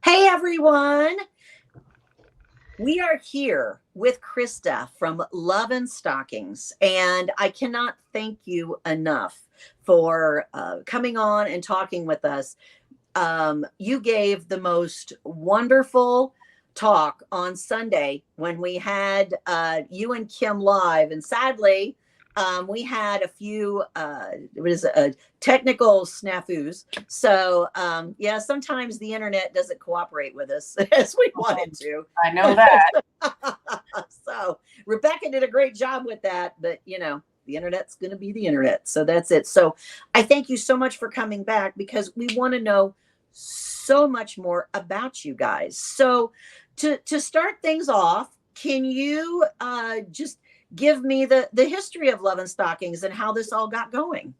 Hey everyone, we are here with Krista from Love Stockings, and I cannot thank you enough for coming on and talking with us. You gave the most wonderful talk on Sunday when we had you and Kim live, and sadly, we had a few it was technical snafus. So yeah, sometimes the internet doesn't cooperate with us as we wanted to. I know that. So Rebecca did a great job with that, but the internet's going to be the internet. So that's it. So I thank you so much for coming back because we want to know so much more about you guys. So to start things off, can you just give me the history of Love Stockings and how this all got going?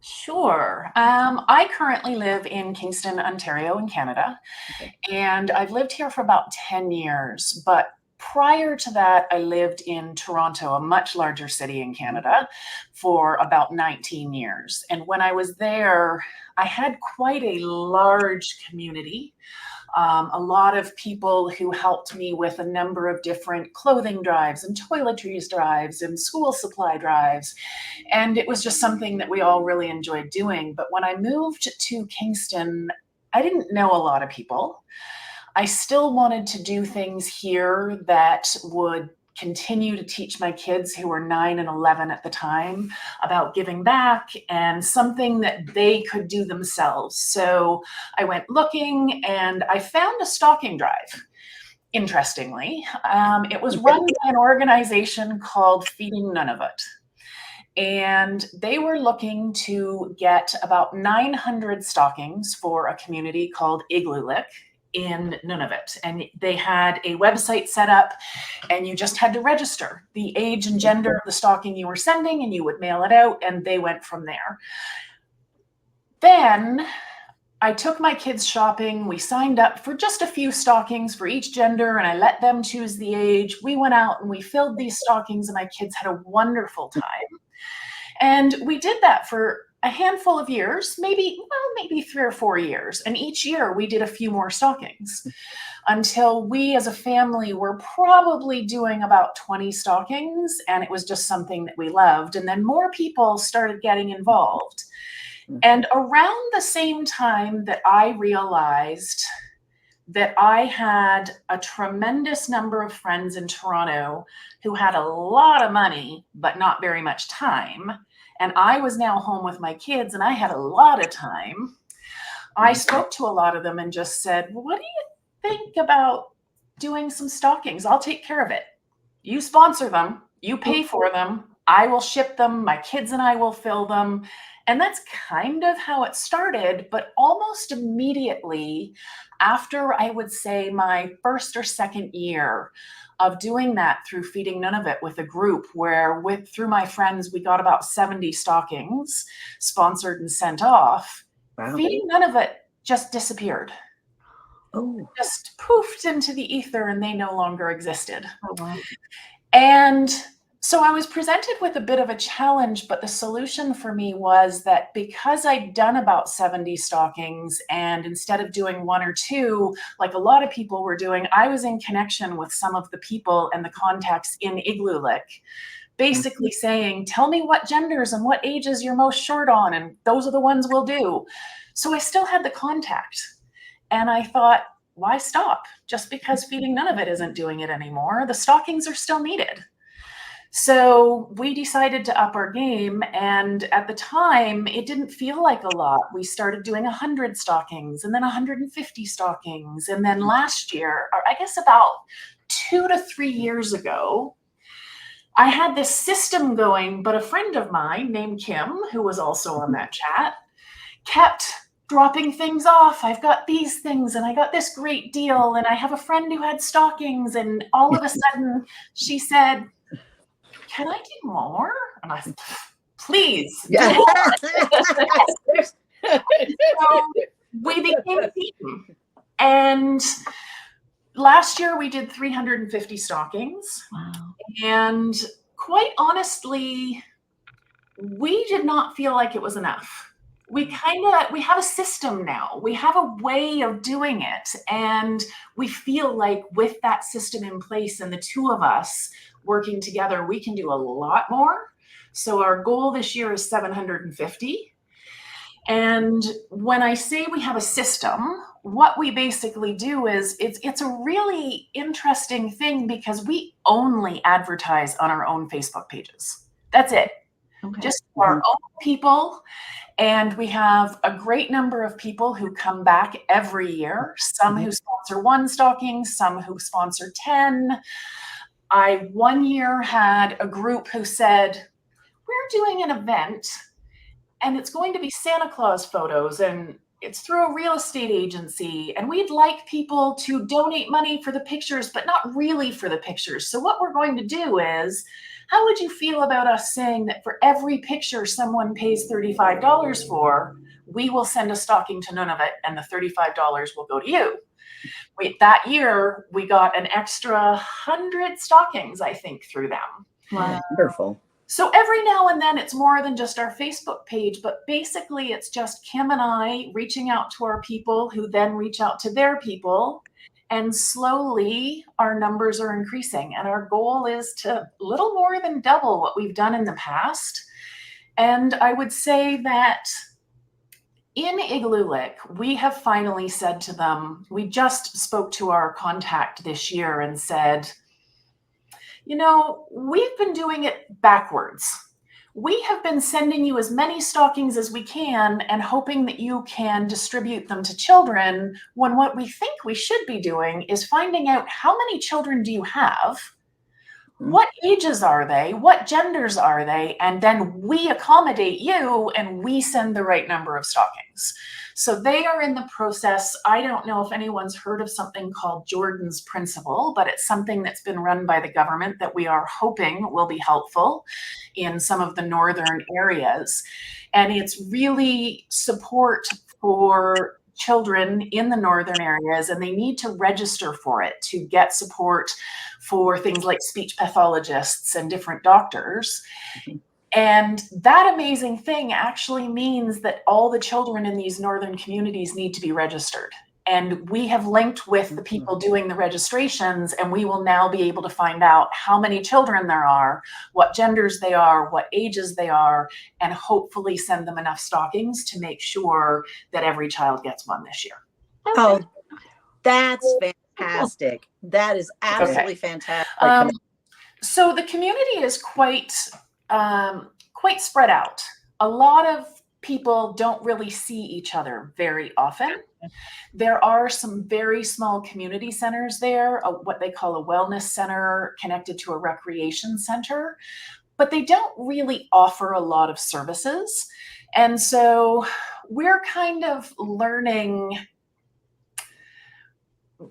Sure. I currently live in Kingston, Ontario, in Canada, Okay. and I've lived here for about 10 years. But prior to that, I lived in Toronto, a much larger city in Canada, for about 19 years. And when I was there, I had quite a large community. A lot of people who helped me with a number of different clothing drives and toiletries drives and school supply drives. And it was just something that we all really enjoyed doing. But when I moved to Kingston, I didn't know a lot of people. I still wanted to do things here that would continue to teach my kids, who were 9 and 11 at the time, about giving back and something that they could do themselves. So I went looking and I found a stocking drive. Interestingly, it was run by an organization called Feeding Nunavut. And they were looking to get about 900 stockings for a community called Igloolik in Nunavut. And they had a website set up, and you just had to register the age and gender of the stocking you were sending, and you would mail it out, and they went from there. Then I took my kids shopping. We signed up for just a few stockings for each gender, and I let them choose the age. We went out and we filled these stockings, and my kids had a wonderful time. And we did that for a handful of years, maybe 3 or 4 years. And each year we did a few more stockings until we as a family were probably doing about 20 stockings. And it was just something that we loved. And then more people started getting involved. And around the same time that I realized that I had a tremendous number of friends in Toronto who had a lot of money, but not very much time. And I was now home with my kids and I had a lot of time. I spoke to a lot of them and just said, well, what do you think about doing some stockings? I'll take care of it. You sponsor them, you pay for them, I will ship them, my kids and I will fill them. And that's kind of how it started. But almost immediately after, I would say, my first or second year of doing that through Feeding Nunavut with a group where through my friends, we got about 70 stockings sponsored and sent off. Wow. Feeding Nunavut just disappeared. Oh. Just poofed into the ether and they no longer existed. Oh, wow. And so I was presented with a bit of a challenge, but the solution for me was that because I'd done about 70 stockings, and instead of doing 1 or 2, like a lot of people were doing, I was in connection with some of the people and the contacts in Igloolik, basically saying, tell me what genders and what ages you're most short on, and those are the ones we'll do. So I still had the contact. And I thought, why stop? Just because Feeding Nunavut isn't doing it anymore, the stockings are still needed. So we decided to up our game. And at the time, it didn't feel like a lot. We started doing 100 stockings and then 150 stockings. And then last year, or I guess about 2 to 3 years ago, I had this system going, but a friend of mine named Kim, who was also on that chat, kept dropping things off. I've got these things and I got this great deal. And I have a friend who had stockings. And all of a sudden she said, can I do more? And I said, please do more. So we became a team. And last year we did 350 stockings. Wow. And quite honestly, we did not feel like it was enough. we have a system now. We have a way of doing it. And we feel like with that system in place and the two of us working together, we can do a lot more. So our goal this year is 750. And when I say we have a system, what we basically do is it's a really interesting thing because we only advertise on our own Facebook pages. That's it. Okay. Just our own people. And we have a great number of people who come back every year, some who sponsor 1 stocking, some who sponsor 10. I one year had a group who said, we're doing an event and it's going to be Santa Claus photos and it's through a real estate agency and we'd like people to donate money for the pictures, but not really for the pictures. So what we're going to do is, how would you feel about us saying that for every picture someone pays $35 for, we will send a stocking to Nunavut and the $35 will go to you. That year, we got an extra 100 stockings, I think, through them. Wow. Wonderful. So every now and then it's more than just our Facebook page, but basically it's just Kim and I reaching out to our people who then reach out to their people. And slowly our numbers are increasing. And our goal is to little more than double what we've done in the past. And I would say that in Igloolik, we have finally said to them, we just spoke to our contact this year and said, you know, we've been doing it backwards. We have been sending you as many stockings as we can and hoping that you can distribute them to children, when what we think we should be doing is finding out how many children do you have, what ages are they, what genders are they, and then we accommodate you and we send the right number of stockings. So they are in the process. I don't know if anyone's heard of something called Jordan's Principle, but it's something that's been run by the government that we are hoping will be helpful in some of the northern areas. And it's really support for children in the northern areas, and they need to register for it to get support for things like speech pathologists and different doctors. And that amazing thing actually means that all the children in these northern communities need to be registered. And we have linked with the people doing the registrations, and we will now be able to find out how many children there are, what genders they are, what ages they are, and hopefully send them enough stockings to make sure that every child gets one this year. Oh, that's fantastic. That is absolutely fantastic. So the community is quite spread out. A lot of people don't really see each other very often. There are some very small community centers there, what they call a wellness center connected to a recreation center, but they don't really offer a lot of services. And so we're kind of learning.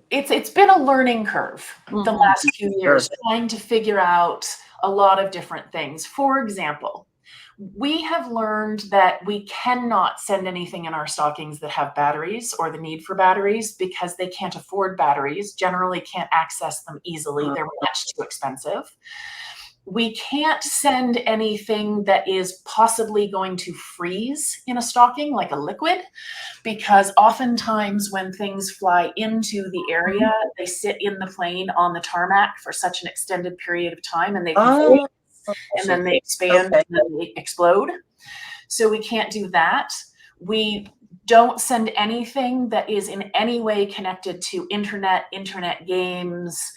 It's been a learning curve the last few years, trying to figure out a lot of different things. For example, we have learned that we cannot send anything in our stockings that have batteries or the need for batteries because they can't afford batteries, generally can't access them easily. They're much too expensive. We can't send anything that is possibly going to freeze in a stocking, like a liquid, because oftentimes when things fly into the area, they sit in the plane on the tarmac for such an extended period of time, and they can and then they expand and then they explode. So we can't do that. We don't send anything that is in any way connected to internet games.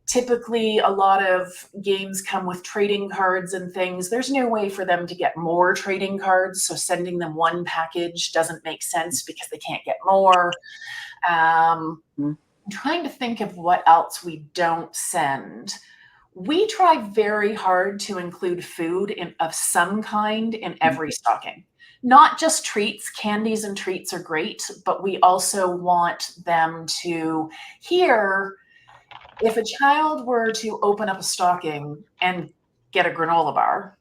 Typically, a lot of games come with trading cards and things. There's no way for them to get more trading cards, so sending them one package doesn't make sense because they can't get more. I'm trying to think of what else we don't send. We try very hard to include food of some kind in every stocking. Not just treats. Candies and treats are great, but we also want them to hear, if a child were to open up a stocking and get a granola bar,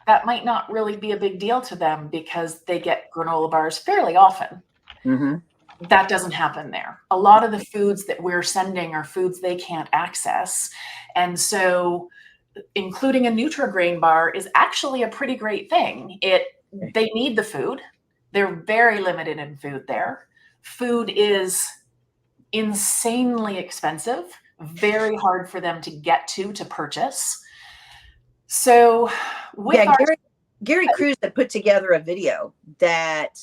that might not really be a big deal to them because they get granola bars fairly often. That doesn't happen there. A lot of the foods that we're sending are foods they can't access. And so including a Nutri-Grain bar is actually a pretty great thing. They need the food. They're very limited in food there. Food is insanely expensive, very hard for them to get to purchase. So with Yeah, our Gary Cruz had put together a video that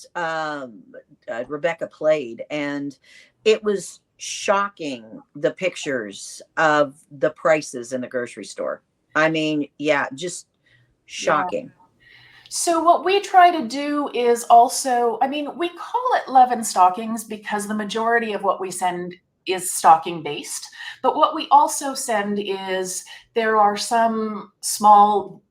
Rebecca played, and it was shocking, the pictures of the prices in the grocery store. I mean, yeah, just shocking. So what we try to do is also, I mean, we call it Love Stockings because the majority of what we send is stocking based. But what we also send is there are some small,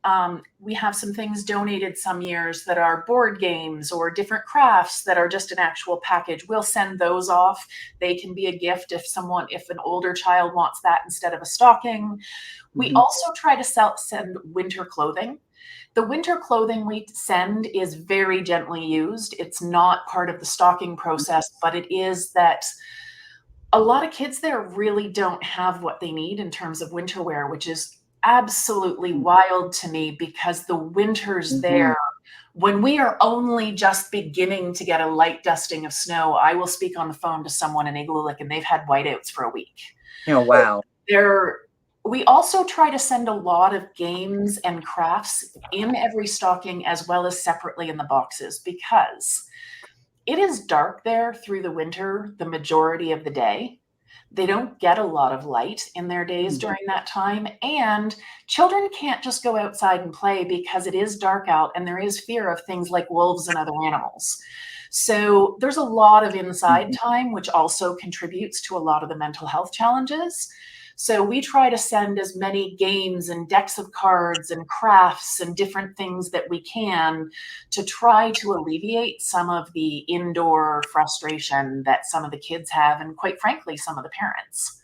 we have some things donated some years that are board games or different crafts that are just an actual package. We'll send those off. They can be a gift if an older child wants that instead of a stocking. We also try to send winter clothing. The winter clothing we send is very gently used. It's not part of the stocking process, but it is that a lot of kids there really don't have what they need in terms of winter wear, which is absolutely wild to me because the winters there, when we are only just beginning to get a light dusting of snow, I will speak on the phone to someone in Igloolik and they've had whiteouts for a week. Oh, wow. We also try to send a lot of games and crafts in every stocking as well as separately in the boxes because it is dark there through the winter the majority of the day. They don't get a lot of light in their days during that time. And children can't just go outside and play because it is dark out and there is fear of things like wolves and other animals. So there's a lot of inside time, which also contributes to a lot of the mental health challenges. So we try to send as many games and decks of cards and crafts and different things that we can to try to alleviate some of the indoor frustration that some of the kids have, and quite frankly, some of the parents.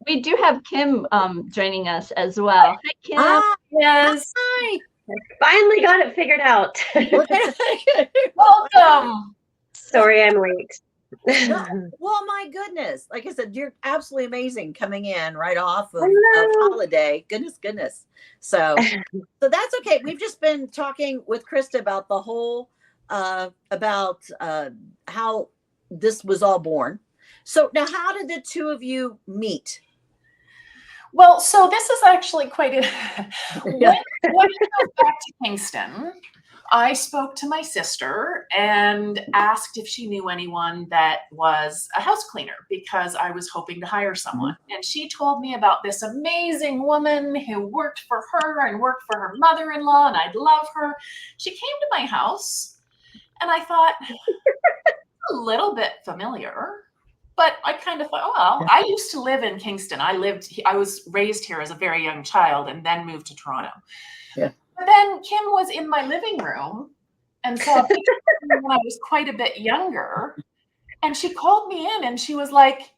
We do have Kim joining us as well. Hi, Kim. Yes. Hi. Finally got it figured out. Welcome. Sorry, I'm late. Well, my goodness. Like I said, you're absolutely amazing coming in right off of holiday. Goodness. So that's okay. We've just been talking with Krista about the whole, about how this was all born. So now how did the two of you meet? Well, so this is actually quite when I got back to Kingston, I spoke to my sister and asked if she knew anyone that was a house cleaner because I was hoping to hire someone. And she told me about this amazing woman who worked for her and worked for her mother-in-law, and I'd love her. She came to my house and I thought, a little bit familiar. But I kind of thought, oh, well, I used to live in Kingston. I was raised here as a very young child and then moved to Toronto. Yeah. But then Kim was in my living room and saw a picture when I was quite a bit younger. And she called me in and she was like,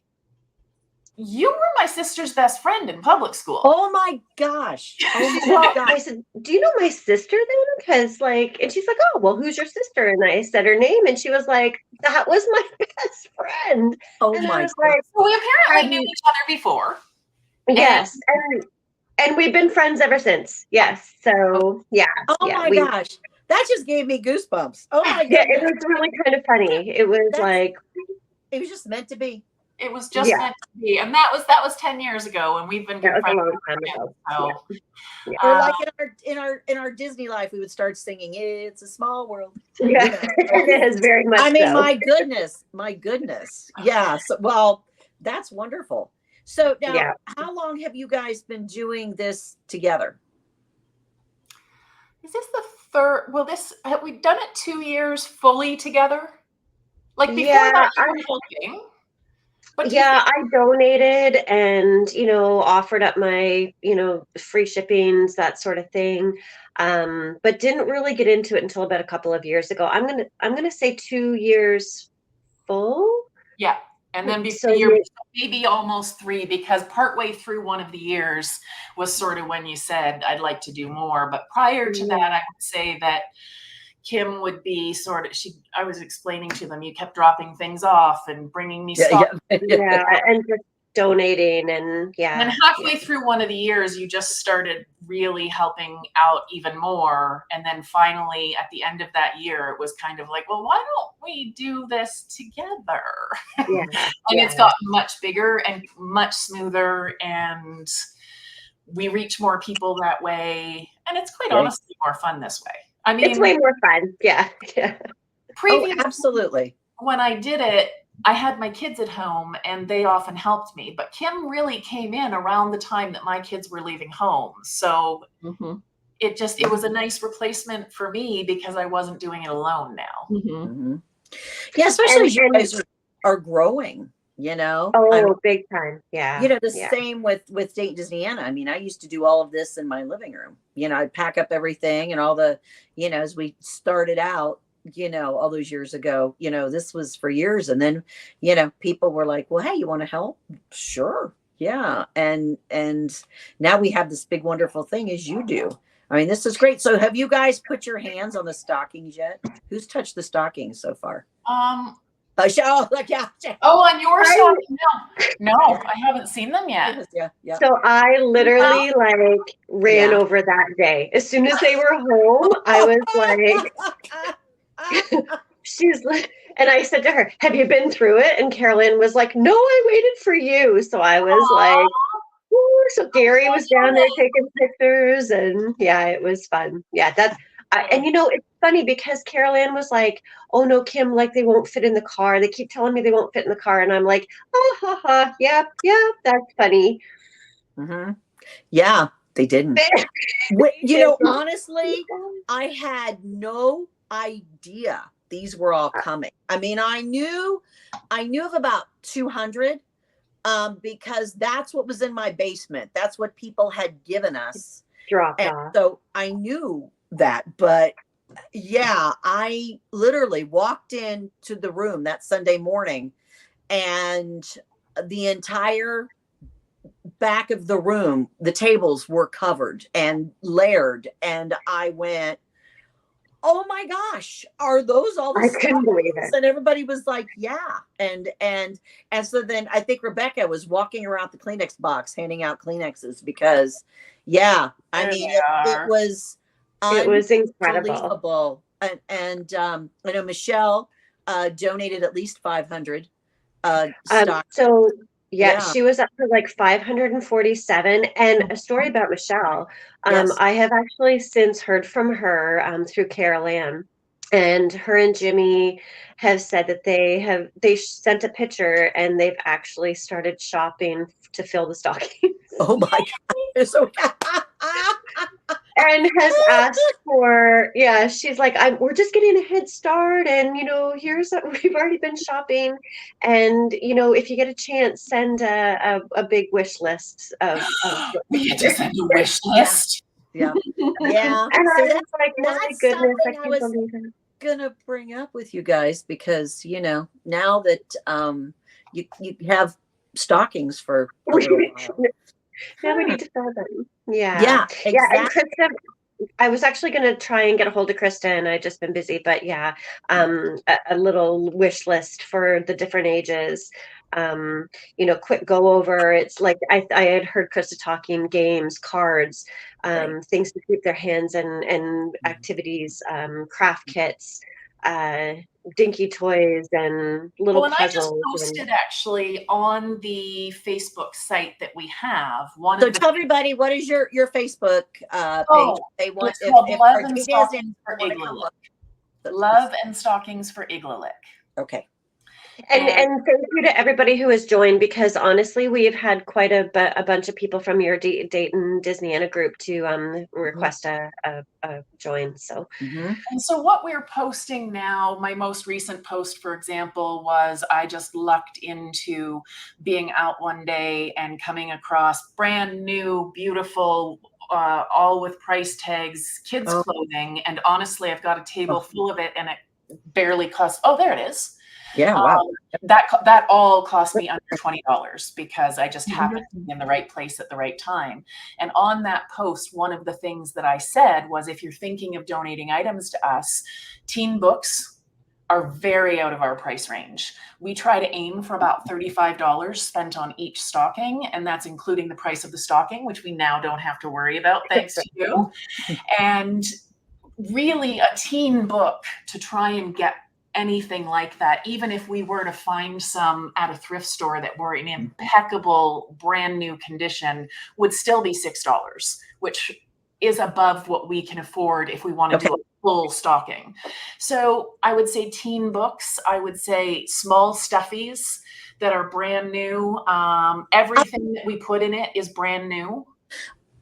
you were my sister's best friend in public school. Oh my gosh. Oh my gosh. I said, do you know my sister then? Because and she's like, oh, well, who's your sister? And I said her name and she was like, that was my best friend. Oh and my I was like, so we apparently knew each other before. Yes. And we've been friends ever since. Yes. So yeah. Oh my gosh. That just gave me goosebumps. Oh my goodness. Yeah, it was really kind of funny. It was it was just meant to be. It was just meant to be, and that was 10 years ago, and we've been good friends. A long time ago. So, Or like in our Disney life, we would start singing "It's a Small World." Yeah, it is very much. I mean, so. my goodness. Yeah. So, well, that's wonderful. So now, how long have you guys been doing this together? Is this the third? Well, have we done it 2 years fully together? Like before that, you were helping. But I donated and, offered up my, free shippings, that sort of thing. But didn't really get into it until about a couple of years ago. I'm going to say 2 years full. Yeah. And then maybe almost 3, because partway through one of the years was sort of when you said, I'd like to do more. But prior to that, I would say that Kim would be I was explaining to them, you kept dropping things off and bringing me stuff. And just donating and And halfway through one of the years, you just started really helping out even more. And then finally, at the end of that year, it was kind of like, well, why don't we do this together? Yeah. And it's gotten much bigger and much smoother, and we reach more people that way. And it's quite honestly more fun this way. I mean, it's way more fun. Yeah. Previously, absolutely. When I did it, I had my kids at home and they often helped me, but Kim really came in around the time that my kids were leaving home. So it was a nice replacement for me because I wasn't doing it alone now. Yeah, especially as you guys are growing, you know. Big time. Yeah. You know, the same with Dayton Disneyana. I mean, I used to do all of this in my living room. You know, I'd pack up everything and all the, you know, as we started out, you know, all those years ago, you know, this was for years. And then, you know, people were like, well, hey, you want to help? Sure. Yeah. And now we have this big, wonderful thing as you do. I mean, this is great. So have you guys put your hands on the stockings yet? Who's touched the stockings so far? On your stocking? No, I haven't seen them yet. Yeah. So I literally ran over that day. As soon as they were home, I was like, she's like, and I said to her, have you been through it? And Carolyn was like, no, I waited for you. So I was like, ooh. So Gary was down there taking pictures, and it was fun. Yeah, and you know, it's funny because Carolyn was like, oh no, Kim, like they won't fit in the car. They keep telling me they won't fit in the car. And I'm like, oh, ha, ha. Yeah, that's funny. Yeah, they didn't. You know, honestly, I had no idea these were all coming. I mean, I knew of about 200 because that's what was in my basement. That's what people had given us. Dropped off. So I knew that, but yeah, I literally walked into the room that Sunday morning and the entire back of the room, the tables were covered and layered. And I went, oh my gosh, are those all the I couldn't believe it. And everybody was like, yeah. And so then I think Rebecca was walking around the Kleenex box handing out Kleenexes because I mean it was incredible. And I know Michelle donated at least 500 so she was up to like 547. And a story about Michelle. I have actually since heard from her through Carol Ann, and her and Jimmy have said that they sent a picture and they've actually started shopping to fill the stockings. Oh my God. So and has asked for, she's like, we're just getting a head start. And, you know, we've already been shopping. And, you know, if you get a chance, send a big wish list of we get to send a wish list. Yeah. And I was like, my goodness, I can't believe it. Gonna bring up with you guys because, you know, now that you have stockings for a little while. Now we need to sell them. Yeah, exactly. And Krista, I was actually going to try and get a hold of Krista, and I've just been busy. But a little wish list for the different ages. You know, quick go over. It's like I had heard Krista talking games, cards, things to keep their hands and activities, craft kits. Dinky toys and little puzzles. I just posted actually on the Facebook site that we have. So tell everybody, what is your Facebook page? They want it's called Love and Stockings for Igloolik. Love and Stockings for Igloolik. Okay. And thank you to everybody who has joined, because honestly, we've had quite a bunch of people from your Dayton Disneyana group to request a join. So, and so what we're posting now, my most recent post, for example, was I just lucked into being out one day and coming across brand new, beautiful, all with price tags, kids clothing. And honestly, I've got a table full of it, and it barely costs. Oh, there it is. Yeah, wow. That all cost me under $20 because I just happened to be in the right place at the right time. And on that post, one of the things that I said was, if you're thinking of donating items to us, teen books, are very out of our price range. We try to aim for about $35 spent on each stocking, and that's including the price of the stocking, which we now don't have to worry about thanks to you. And really a teen book to try and get anything like that, even if we were to find some at a thrift store that were in impeccable brand new condition, would still be $6, which is above what we can afford if we want to do a full stocking. So I would say teen books, I would say small stuffies that are brand new. Everything that we put in it is brand new.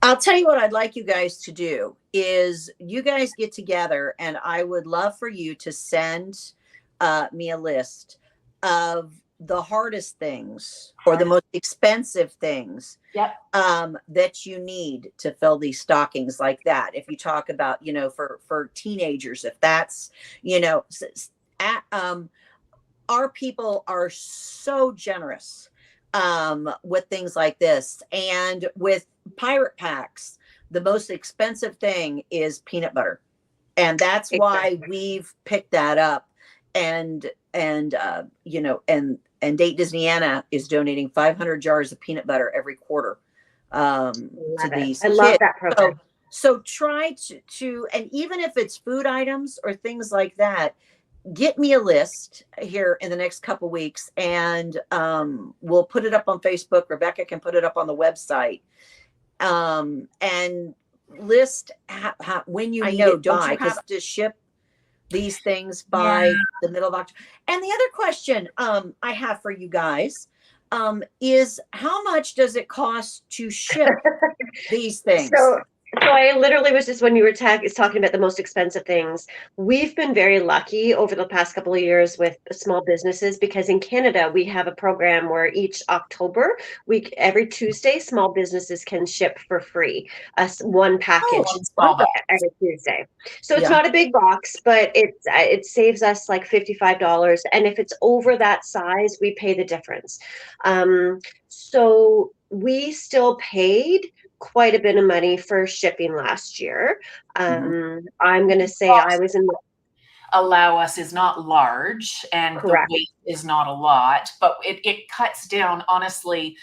I'll tell you what I'd like you guys to do is you guys get together, and I would love for you to send me a list of the hardest things or the most expensive things that you need to fill these stockings like that. If you talk about, you know, for teenagers, if that's, you know, our people are so generous with things like this. And with pirate packs, the most expensive thing is peanut butter. And that's why we've picked that up. And you know, and Dayton Disneyana is donating 500 jars of peanut butter every quarter to these kids. I love that program. So try to, and even if it's food items or things like that, get me a list here in the next couple weeks, and we'll put it up on Facebook. Rebecca can put it up on the website, and list when you need it by, because to ship these things by the middle of October. And the other question I have for you guys is, how much does it cost to ship these things? So I literally was just, when you were talking about the most expensive things, we've been very lucky over the past couple of years with small businesses, because in Canada, we have a program where each October, every Tuesday, small businesses can ship for free one package every Tuesday. So it's not a big box, but it saves us like $55. And if it's over that size, we pay the difference. So we still paid quite a bit of money for shipping last year. I'm going to say I was in the allow us is not large, and the weight is not a lot, but it cuts down. Honestly,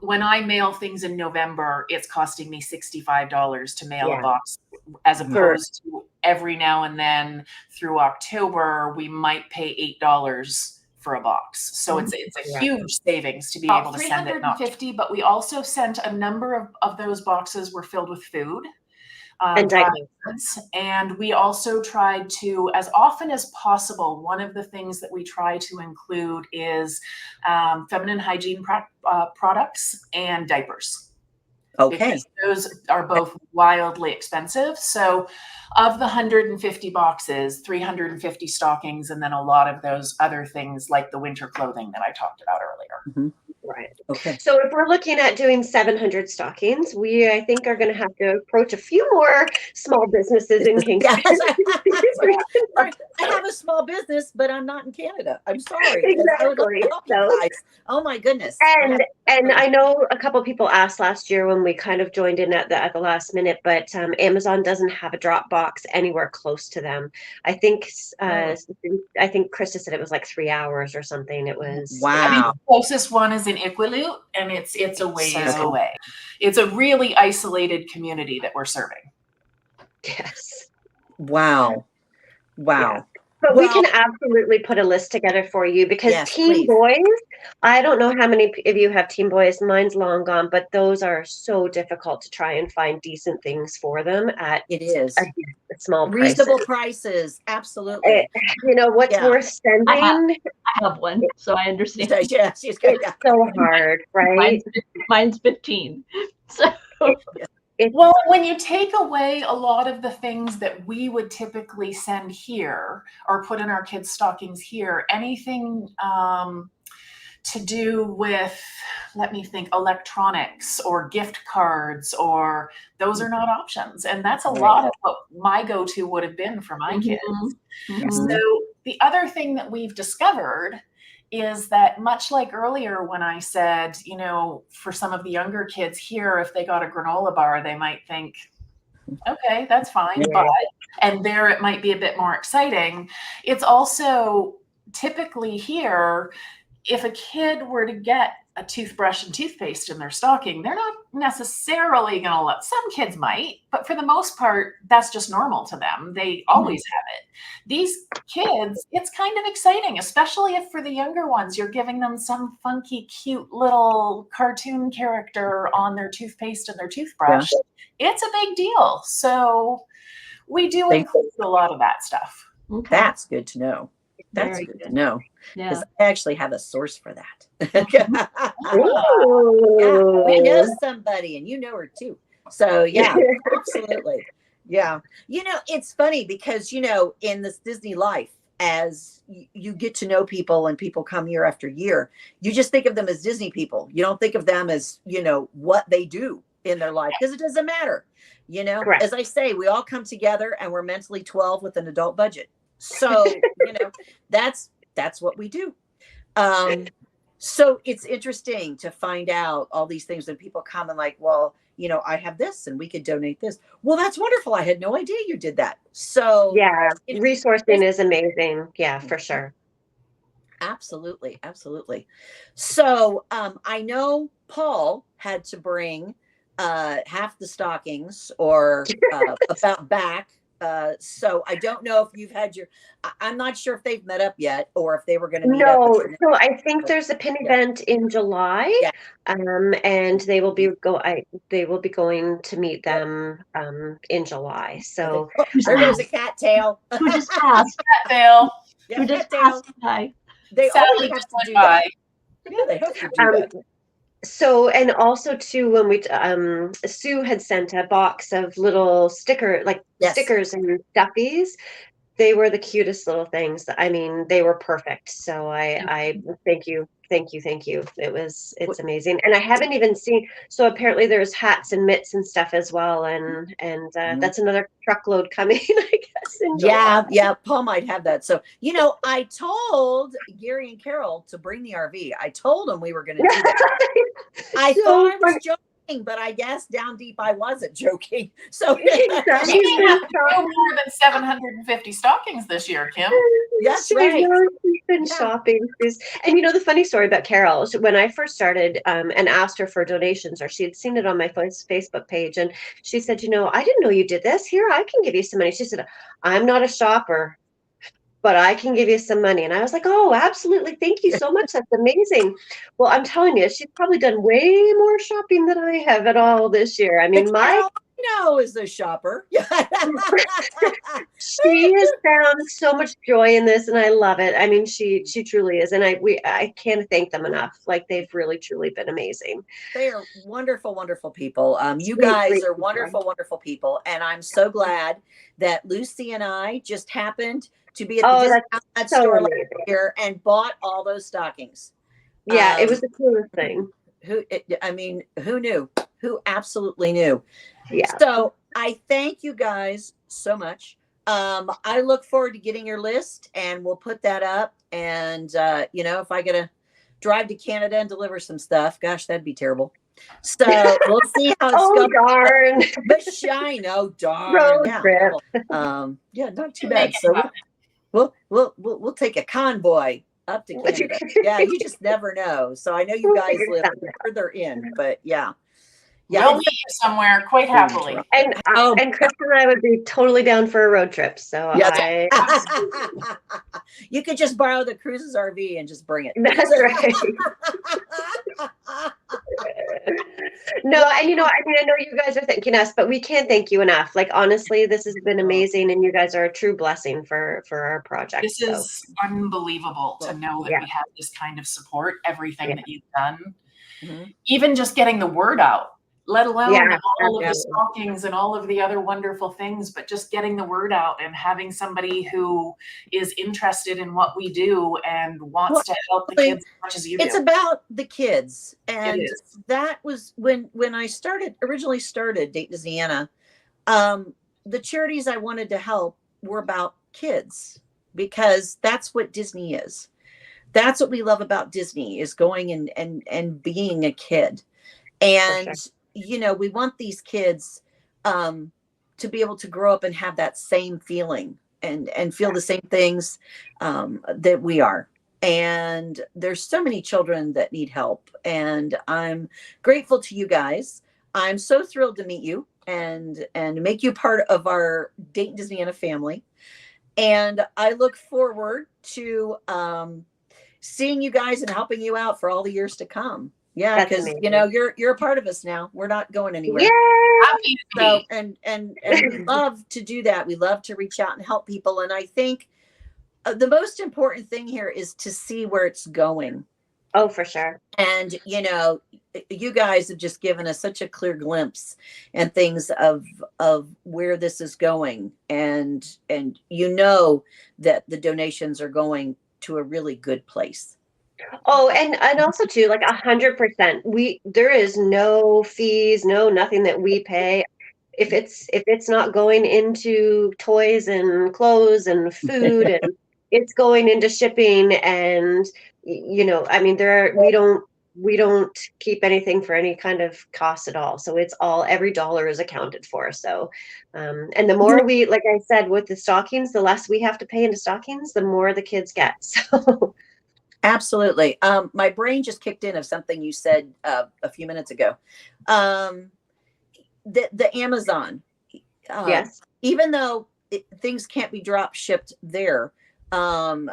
when I mail things in November, it's costing me $65 to mail a box, as opposed to every now and then through October, we might pay $8 for a box. So it's a huge savings to be able to send it. Not 50, but we also sent a number of those boxes were filled with food. And we also tried to, as often as possible, one of the things that we try to include is feminine hygiene products and diapers. Because those are both wildly expensive. So of the 150 boxes, 350 stockings, and then a lot of those other things like the winter clothing that I talked about earlier. Right. Okay. So if we're looking at doing 700 stockings, I think are going to have to approach a few more small businesses in Kingston. I have a small business, but I'm not in Canada. I'm sorry. Exactly. I would love to help you guys. Oh my goodness. And I know a couple of people asked last year when we kind of joined in at the last minute, but Amazon doesn't have a drop box anywhere close to them. I think Krista said it was like 3 hours or something. It was the closest one is in Igloolik, and it's a ways away. It's a really isolated community that we're serving. Yes. Wow. Yeah. But we can absolutely put a list together for you, because teen boys, I don't know how many of you have teen boys. Mine's long gone, but those are so difficult to try and find decent things for them at a small reasonable prices. Absolutely. You know what's worth sending? I have one, so I understand. It's so hard, right? Mine's 15. So. Well, when you take away a lot of the things that we would typically send here or put in our kids' stockings here, anything to do with, let me think, electronics or gift cards, or those are not options. And that's a lot of what my go-to would have been for my kids. So the other thing that we've discovered is that, much like earlier when I said, you know, for some of the younger kids here, if they got a granola bar, they might think, Okay, that's fine. Yeah. But, and there it might be a bit more exciting. It's also typically here, if a kid were to get a toothbrush and toothpaste in their stocking, they're not necessarily going to let, some kids might, but for the most part, that's just normal to them. They always have it. These kids, it's kind of exciting, especially if for the younger ones, you're giving them some funky, cute little cartoon character on their toothpaste and their toothbrush. It's a big deal. So we do include a lot of that stuff. Okay. That's good to know. That's Very good good. to know. Yeah. Because I actually have a source for that. Ooh. Yeah, we know somebody, and you know her too. So yeah, absolutely. Yeah. You know, it's funny because, you know, in this Disney life, as you get to know people and people come year after year, you just think of them as Disney people. You don't think of them as, you know, what they do in their life, because it doesn't matter. You know, Correct. as I say, we all come together and we're mentally 12 with an adult budget. So, you know, that's what we do. So it's interesting to find out all these things when people come and like, well, you know, I have this and we could donate this. Well, that's wonderful. I had no idea you did that. So Yeah, it- resourcing is amazing. Yeah, for sure. absolutely, absolutely. So I know Paul had to bring half the stockings or about back. So I don't know if you've had your, I'm not sure if they've met up yet or if they were going to meet up. No, so I think there's a pin event in July, Yeah. and they will be going to meet them in July. So Oh, there goes a cattail. Who just passed? Bill, Yeah, Who just cattail. passed by? They sadly always have just to went do by. that. Yeah, they have to do that. so and also too, when we Sue had sent a box of little Yes. stickers and stuffies. They were the cutest little things. I mean, they were perfect. So I thank you. It's amazing. And I haven't even seen, so apparently there's hats and mitts and stuff as well. And that's another truckload coming, I guess, in July. Yeah, Paul might have that. So, you know, I told Gary and Carol to bring the RV. I told them we were going to do that. I So thought I was funny. joking, but I guess down deep I wasn't joking. So You didn't have to go more than 750 stockings this year, Kim. that's She's right. been Yeah. shopping. And you know the funny story about Carol, when I first started and asked her for donations, or she had seen it on my Facebook page, and she said, you know, I didn't know you did this. Here, I can give you some money. She said, I'm not a shopper, but I can give you some money. And I was like, oh, absolutely. Thank you so much. That's amazing. Well, I'm telling you, she's probably done way more shopping than I have at all this year. I mean, Carol, I know is the shopper. she has found so much joy in this, and I love it. I mean, she truly is, and I can't thank them enough. Like, they've really truly been amazing. They are wonderful, wonderful people. You Sweet, guys sweet are people. wonderful, wonderful people, and I'm so glad that Lucy and I just happened to be at the Disney that's so store last amazing. year and bought all those stockings. Yeah, it was the coolest thing. I mean, who knew? Who absolutely knew? Yeah. So I thank you guys so much. I look forward to getting your list, and we'll put that up. And you know, if I gotta drive to Canada and deliver some stuff, gosh, that'd be terrible. So we'll see how it's going. Darn. But shine, oh darn. Road Yeah. trip. Yeah, not too bad. So we'll take a convoy up to Canada. Yeah, you just never know. So I know you guys live further in, but yeah. We'll meet you somewhere quite happily. And Chris and I would be totally down for a road trip. So yes. You could just borrow the cruises RV and just bring it. That's right. No, and you know, I mean, I know you guys are thanking us, but we can't thank you enough. Like, honestly, this has been amazing, and you guys are a true blessing for our project. This is unbelievable to know that we have this kind of support, everything that you've done. Even just getting the word out, let alone all of the stockings and all of the other wonderful things, but just getting the word out and having somebody who is interested in what we do and wants to help the kids as much as you do. It's about the kids. And that was when I originally started Dayton Disneyana. The charities I wanted to help were about kids, because that's what Disney is. That's what we love about Disney, is going and being a kid. And you know, we want these kids to be able to grow up and have that same feeling and feel the same things that we are. And there's so many children that need help. And I'm grateful to you guys. I'm so thrilled to meet you and make you part of our Dayton Disneyana family. And I look forward to seeing you guys and helping you out for all the years to come. Yeah, That's because amazing. you know you're a part of us now. We're not going anywhere. Yeah. Happy to So be. and we love to do that. We love to reach out and help people. And I think the most important thing here is to see where it's going. Oh, for sure. And you know, you guys have just given us such a clear glimpse and things of where this is going, and you know that the donations are going to a really good place. Oh, and also too, like 100%. There is no fees, no nothing that we pay. If it's not going into toys and clothes and food, and it's going into shipping, and you know, I mean, we don't keep anything for any kind of cost at all. So it's all, every dollar is accounted for. So and the more we, like I said, with the stockings, the less we have to pay into stockings, the more the kids get. So Absolutely. My brain just kicked in of something you said a few minutes ago. The Amazon, yes. even though things can't be drop shipped there, can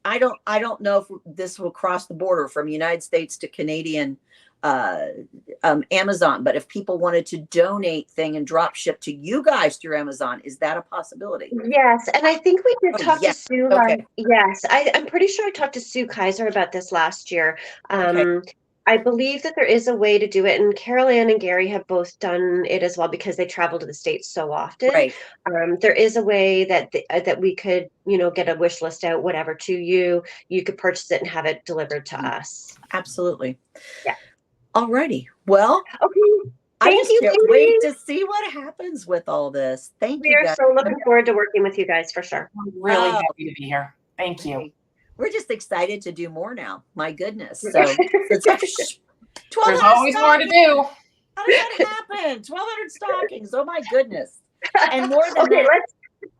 I don't know if this will cross the border from United States to Canadian Amazon, but if people wanted to donate thing and drop ship to you guys through Amazon, is that a possibility? Yes, and I think we did Oh, talk to yes. Sue. Okay. Yes, I'm pretty sure I talked to Sue Kaiser about this last year. Okay. I believe that there is a way to do it, and Carol Ann and Gary have both done it as well because they travel to the States so often. Right. There is a way that that we could, you know, get a wish list out, whatever, to you. You could purchase it and have it delivered to us. Absolutely. Yeah. Alrighty. Well, Okay. I Thank just you, can't Katie. wait to see what happens with all this. Thank We you are guys. so looking forward to working with you guys for sure. I'm really Oh. happy to be here. Thank you. We're just excited to do more now. My goodness. So it's like 1,200 There's always more to stockings. do. How did that happen? 1,200 stockings. Oh my goodness. And more than Okay, that.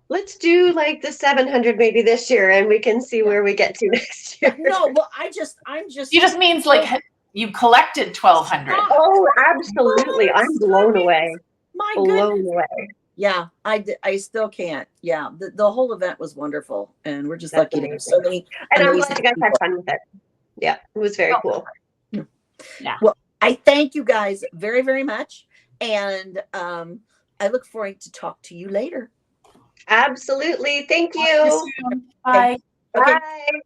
let's do like the 700 maybe this year, and we can see where we get to next year. No, well, I'm just. He just means like you collected 1,200. Oh, absolutely. I'm blown away. My Blown goodness. away. Yeah, I still can't. Yeah, the whole event was wonderful, and we're just That's lucky to have amazing. so many. And I'm amazing glad you guys had people. fun with it. Yeah, it was very cool. Yeah. Well, I thank you guys very, very much, and I look forward to talk to you later. Absolutely. Thank See you you. soon. Bye. Okay. Bye.